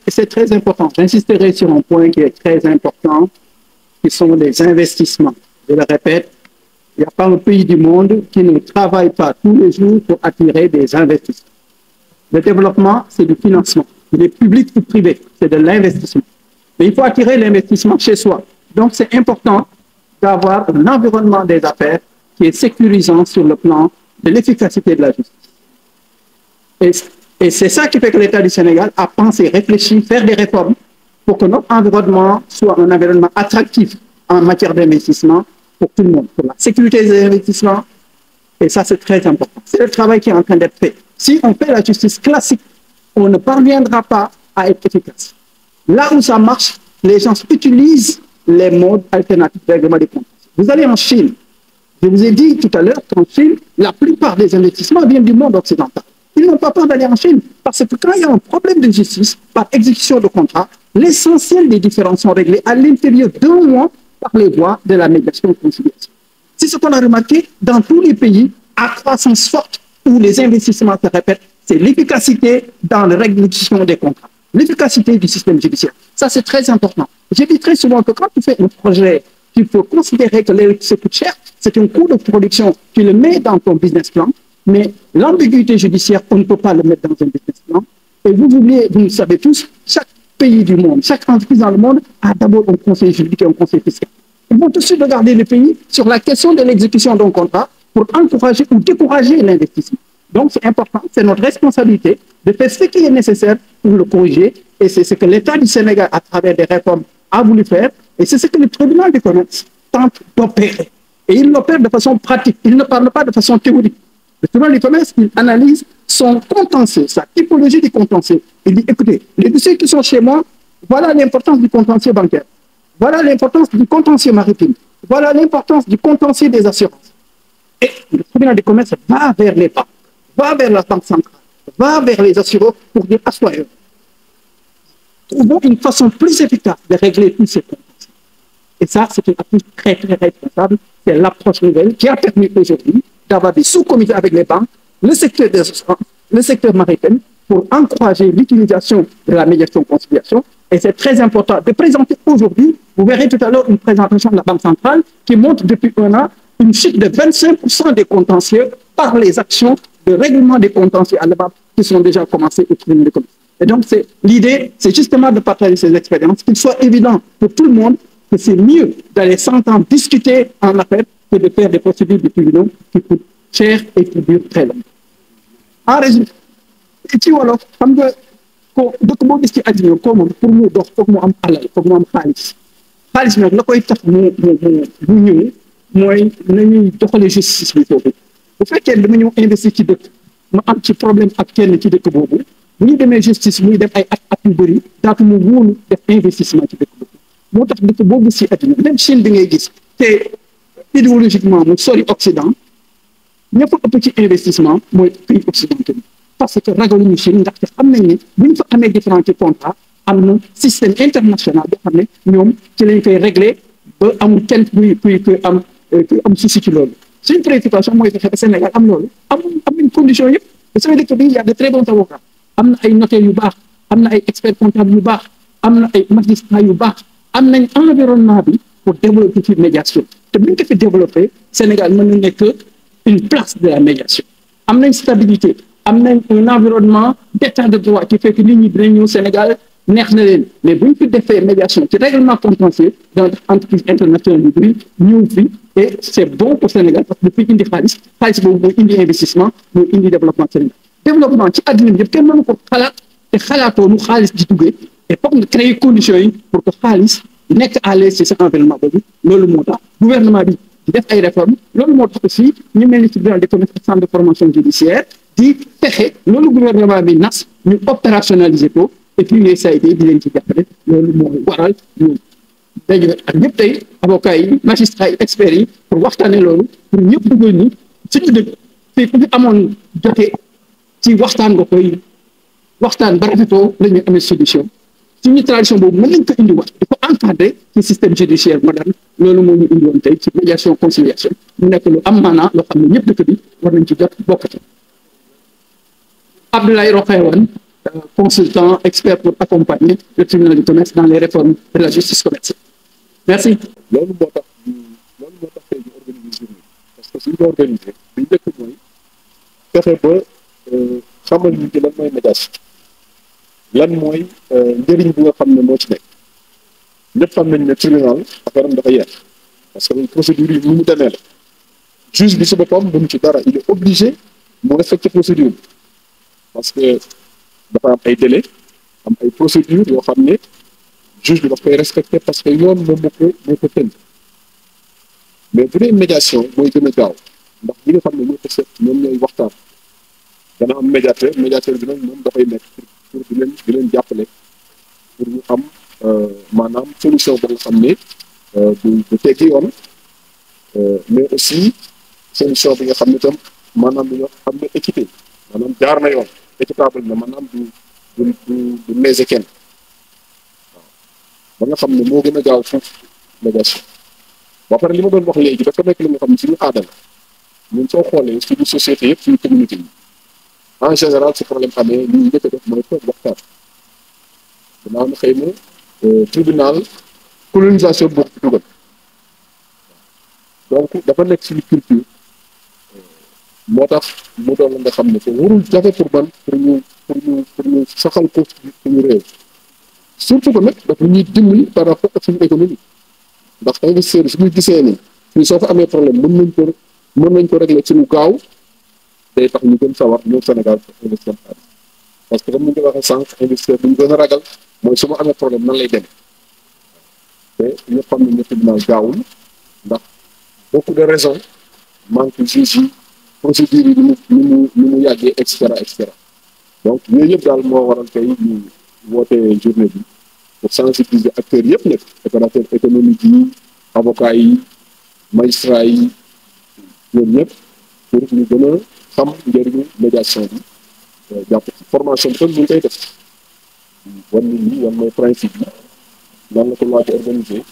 c'est très important. J'insisterai sur un point qui est très important, qui sont les investissements. Je le répète, il n'y a pas un pays du monde qui ne travaille pas tous les jours pour attirer des investissements. Le développement, c'est du financement. Il est public ou privé, c'est de l'investissement. Mais il faut attirer l'investissement chez soi. Donc, c'est important d'avoir un environnement des affaires qui est sécurisant sur le plan de l'efficacité de la justice. Et c'est ça qui fait que l'État du Sénégal a pensé, réfléchi, faire des réformes pour que notre environnement soit un environnement attractif en matière d'investissement pour tout le monde, pour la sécurité des investissements. Et ça, c'est très important. C'est le travail qui est en train d'être fait. Si on fait la justice classique, on ne parviendra pas à être efficace. Là où ça marche, les gens utilisent les modes alternatifs de règlement des comptes. Vous allez en Chine. Je vous ai dit tout à l'heure qu'en Chine, la plupart des investissements viennent du monde occidental. Ils n'ont pas peur d'aller en Chine parce que quand il y a un problème de justice par exécution de contrat, l'essentiel des différends sont réglés à l'intérieur d'un mois par les voies de la médiation et conciliation. C'est ce qu'on a remarqué dans tous les pays à croissance forte où les investissements se répètent, c'est l'efficacité dans la régulation des contrats, l'efficacité du système judiciaire. Ça, c'est très important. J'ai dit très souvent que quand tu fais un projet, tu peux considérer que l'électricité coûte cher, c'est un coût de production, tu le mets dans ton business plan, mais l'ambiguïté judiciaire, on ne peut pas le mettre dans un business plan. Et vous oubliez, vous le savez tous, chaque pays du monde, chaque entreprise dans le monde a d'abord un conseil juridique et un conseil fiscal. Ils vont tout de suite regarder les pays sur la question de l'exécution d'un contrat pour encourager ou décourager l'investissement. Donc, c'est important, c'est notre responsabilité de faire ce qui est nécessaire pour le corriger. Et c'est ce que l'État du Sénégal, à travers des réformes, a voulu faire. Et c'est ce que le tribunal du commerce tente d'opérer. Et il l'opère de façon pratique. Il ne parle pas de façon théorique. Le tribunal du commerce, il analyse son contentieux, sa typologie du contentieux. Il dit, écoutez, les dossiers qui sont chez moi, voilà l'importance du contentieux bancaire. Voilà l'importance du contentieux maritime. Voilà l'importance du contentieux des assurances. Et le tribunal du commerce va vers les banques, va vers la banque centrale, va vers les assureurs pour dire, assoyons. Trouvons une façon plus efficace de régler tous ces contentieux. Et ça, c'est une approche très, très responsable. C'est l'approche nouvelle qui a permis aujourd'hui d'avoir des sous-comités avec les banques, le secteur des assurances, le secteur maritime, pour encourager l'utilisation de la médiation-conciliation. Et c'est très important de présenter aujourd'hui, vous verrez tout à l'heure une présentation de la Banque centrale qui montre depuis un an une chute de 25% des contentieux par les actions de règlement des contentieux à la banque qui sont déjà commencées au tribunal de commerce. Et donc, l'idée, c'est justement de partager ces expériences, qu'il soit évident pour tout le monde que c'est mieux d'aller s'entendre discuter en affaires que de faire des procédures de tribunaux qui coûtent cher et qui durent très longtemps. En résumé, ci wolof xam nga ko dëkk boo gis ci àddina ko moom pour mu dox foog mu am alal foog mu am xaalis xaalis nag la koy tax mu ñëw mooy nañuy doxale justice bi foofu bu fekkee dama ñëw investir ci dëkk ma am ci problème ak kenn ci dëkk boobu bu ñu demee justice muy def ay at yu bëri daatu mu wóolu def investissement ci dëkk boobu moo tax dëkk boo gis ci àddina même Chine bi ngay gis te idéologiquement mu sori Occident ñëpp ëpp ci investissement mooy pays occidentaux parce que ragaluñu Chine ndaxte xam nañ ne bu ñu fa amee différents contrats am na système international boo xam ne ñoom ci lañ koy réglé ba amul kenn kuy am souci ci loolu suñ préoccupation mooy fexe ba Sénégal am loolu am nañ condition yëpp parce que dëkk bi y a de très bons avocats am na ay notaires yu baax am na ay experts comptables yu baax am na ay magistrats yu baax am nañ environnement bi pour développer ci médiation te bu ñu ko fi développé Sénégal mën na nekk une place de la médiation am nañ stabilité am nañ un environnement d'état de droit qui fait que nit ñi dinañ ñëw Sénégal neex na leen mais bu ñu fi defee médiation ci règlement contentieux dans entreprise internationale yu bëri ñëw fi et c'est bon pour Sénégal parce que dafay indi xaalis boobu mooy indi investissement mooy indi développement Sénégal développement ci àddina bi yëpp kenn mënu ko xalaat te xalaatoo nu xaalis di duggee et foog nga créer conditions yi pour que xaalis nekk à l'aise ci cet environnement boobu loolu moo tax gouvernement bi di def ay réformes loolu moo tax aussi ñu mel ni ci tribunal de commerce centre de formation judiciaire di fexe loolu gouvernement bi nas ñu opérationnaliser ko et puis USAID di leen ci jàppale loolu moo waral ñu daje ak ñëpp tey avocats yi magistrats yi experts yi pour waxtaane loolu pour ñëpp dugal ni suñu dëkk fii ku fi amoon jotee ci waxtaan nga koy waxtaan ba rafetoo la ñuy amee solution suñu tradition boobu mën nañ ko indi wax di ko encadrer ci système judiciaire moderne loolu moo ñu indi woon tey ci médiation conciliation mu nekk lu am maanaa loo xam ne ñëpp dëkk bi war nañ ci jot bokkati Abdoulaye Rokhaya Wane consultant, expert pour accompagner le tribunal du commerce dans les réformes de la justice commerciale. Merci. loolu moo tax tey ñu organiser journée parce que suñu ko organiser li njëkk mooy fexe ba xamal nit ñi lan mooy médiation lan mooy njëriñ bi nga xam ne moo ci nekk ñëpp xam nañ ne tribunal affaire am dafa yeex parce que procédure yi ni mu demee la juge bi si boppam mënu ci dara il est obligé mu respecter procédure bi parce que dafa am ay délai am ay procédures yoo xam ne juge bi daf koy respecter parce que yoon moom moo ko tënk mais bu dee médiation mooy gën a gaaw ndax ñi nga xam ne ñoo ko seet ñoom ñooy waxtaan dana am médiateur bi nag moom dafay nekk pour di leen jàppale pour ñu am maanaam solution ba nga xam ne du teggi yoon mais aussi solution bi nga xam ne tam maanaam li nga xam ne équité maanaam jaar na yoon équitable na maanaam du léser kenn waaw ba nga xam ne moo gën a gaaw foofu médiation ba pare li ma doon wax léegi dafa nekk li nga xam ne suñu aada la ñun soo xoolee suñu société yëpp suñu communauté yi en général su problème amee li ñu njëkk a def mooy toog waxtaan danaa am xëy na tribunal colonisation boo ko dugal donc dafa nekk suñu culture moo tax mu doon la nga xam ne te warul jafe pour man pour ñu saxal ko suñu réew surtout que nag dafa ñuy dimbali par rapport ak suñu économie ndax investisseur su ñu gisee ni fii soo fa amee problème mën nañ ko régler ci lu gaaw day tax ñu gën sawar ñëw Sénégal pour investir xaalis parce que comme ni nga waxee sànq investisseur bi ñu gën a ragal mooy su ma amee problème nan lay demee te ñëpp xam nañ ne tribunal gaawul ndax beaucoup de raisons manque juge yi procédure yi ni mu yàggee et cetera donc yooyu yëpp daal moo waral tey ñu woote journée bi pour sensibiliser acteurs yëpp nag opérateurs économiques yi avocats yi magistrats yi ñoom ñëpp pour ñu gën a xam njëriñu médiation bi jàpp ci formation bi tam ñu ngi koy def wan nit ñi wan mooy principe bi nan la ko loi di organiser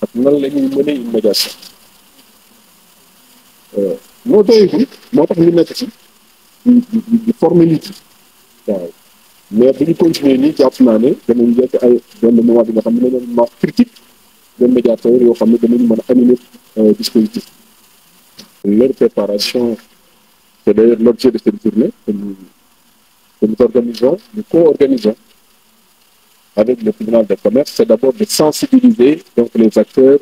ak nan la ñuy mënee une médiation moo doyagul moo tax ñu nekk ci di former nit yi waaw mais bu ñu continuer nii jàpp naa ne danañ jekk ay benn moment bi nga xam ne dañoo moment critique de médiateur yoo xam ne danañ mën a animer dispositif leur préparation c'est d'ailleurs l'objet de cette journée que nous organisons, nous co-organisons avec le tribunal de commerce, c'est d'abord de sensibiliser donc les acteurs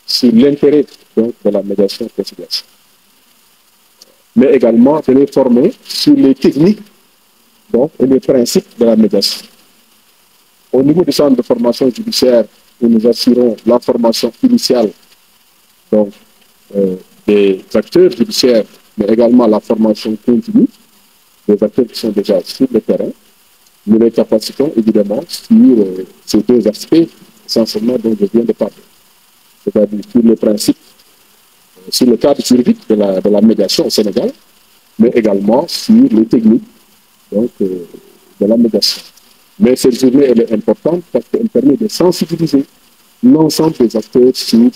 sur l'intérêt donc de la médiation et conciliation, mais également de les former sur les techniques donc et les principes de la médiation. Au niveau du centre de formation judiciaire, où nous assurons la formation initiale donc des acteurs judiciaires, mais également la formation continue des acteurs qui sont déjà sur le terrain. Nous les capacitons évidemment sur ces deux aspects essentiellement dont je viens de parler, c'est-à-dire sur les principes, sur le cadre juridique de la médiation au Sénégal, mais également sur les techniques donc, de la médiation. Mais cette journée, elle est importante parce qu'elle permet de sensibiliser l'ensemble des acteurs sur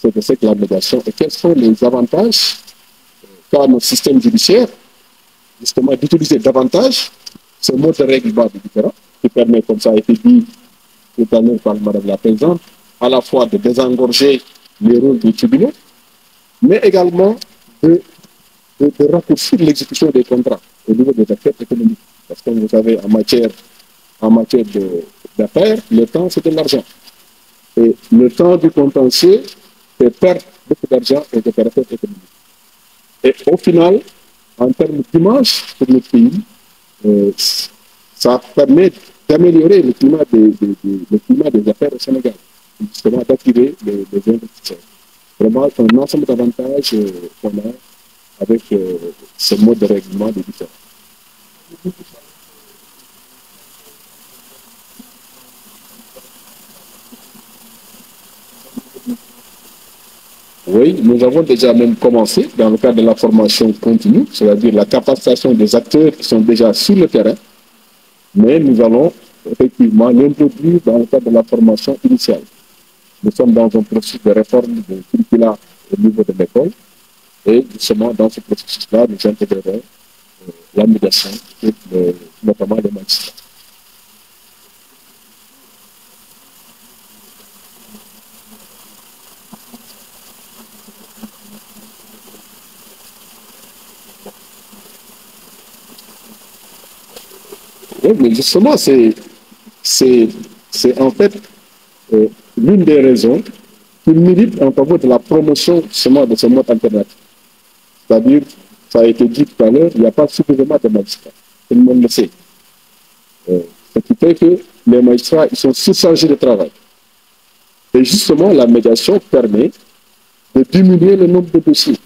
ce que c'est que la médiation et quels sont les avantages qu'a notre système judiciaire, justement, d'utiliser davantage ce mode de règlement différent qui permet, comme ça a été dit tout à l'heure par Madame la Présidente, à la fois de désengorger les rôles des tribunaux, mais également de raccourcir l'exécution des contrats au niveau des acteurs économiques. Parce que vous savez, en matière d'affaires, le temps, c'est de l'argent. Et le temps du contentieux fait perdre beaucoup d'argent aux opérateurs économiques. Et au final, en termes d'image pour le pays, ça permet d'améliorer le climat des affaires au Sénégal, justement d'attirer les investisseurs. Vraiment, c'est un ensemble d'avantages qu'on a avec ce mode de règlement des différends. Oui, nous avons déjà même commencé dans le cadre de la formation continue, c'est-à-dire la capacitation des acteurs qui sont déjà sur le terrain, mais nous allons effectivement l'introduire dans le cadre de la formation initiale. Nous sommes dans un processus de réforme de curricula au niveau de l'école et justement dans ce processus-là, nous intégrerons la médiation pour notamment les magistrats. Oui, mais justement, c'est en fait l'une des raisons qui milite en faveur de la promotion justement de ce mode alternatif. C'est-à-dire, ça a été dit tout à l'heure, il n'y a pas suffisamment de magistrats. Tout le monde le sait. Ce qui fait que les magistrats, ils sont surchargés de travail. Et justement, la médiation permet de diminuer le nombre de dossiers.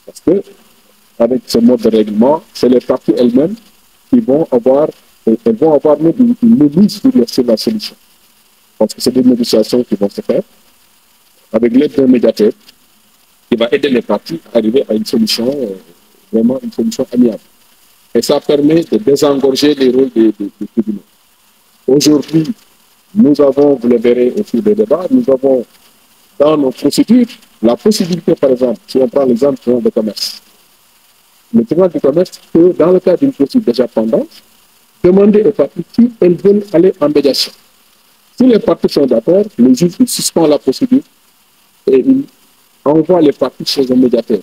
Parce que, avec ce mode de règlement, c'est les parties elles-mêmes qui vont avoir, elles vont avoir même une mise sur la solution. Parce que c'est des négociations qui vont se faire avec l'aide d'un médiateur qui va aider les parties à arriver à une solution, vraiment une solution amiable. Et ça permet de désengorger les rôles des tribunaux. Aujourd'hui, nous avons, vous le verrez au fil des débats, nous avons dans nos procédures la possibilité, par exemple, si on prend l'exemple du tribunal de commerce, le tribunal de commerce peut, dans le cas d'une procédure déjà pendante, demander aux parties si elles veulent aller en médiation. Si les parties sont d'accord, le juge suspend la procédure et il envoie les parties chez un médiateur.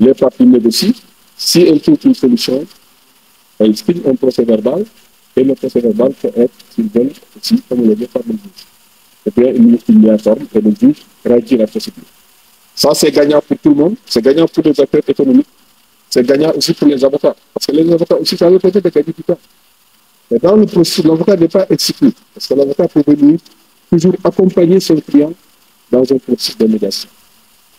Les parties négocient. Si elles trouvent une solution, elles signent un procès verbal et le procès verbal peut être, s'ils veulent, aussi, comme le dit par le juge. Et puis il y informe et le juge réagit la procédure. Ça, c'est gagnant pour tout le monde, c'est gagnant pour les acteurs économiques, c'est gagnant aussi pour les avocats. Parce que les avocats aussi, ça veut peut-être de gagner du temps. Mais dans le processus, l'avocat n'est pas exclu. Parce que l'avocat peut venir toujours accompagner son client dans un processus de médiation.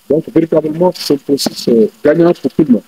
Donc, véritablement, c'est un processus gagnant pour tout le monde.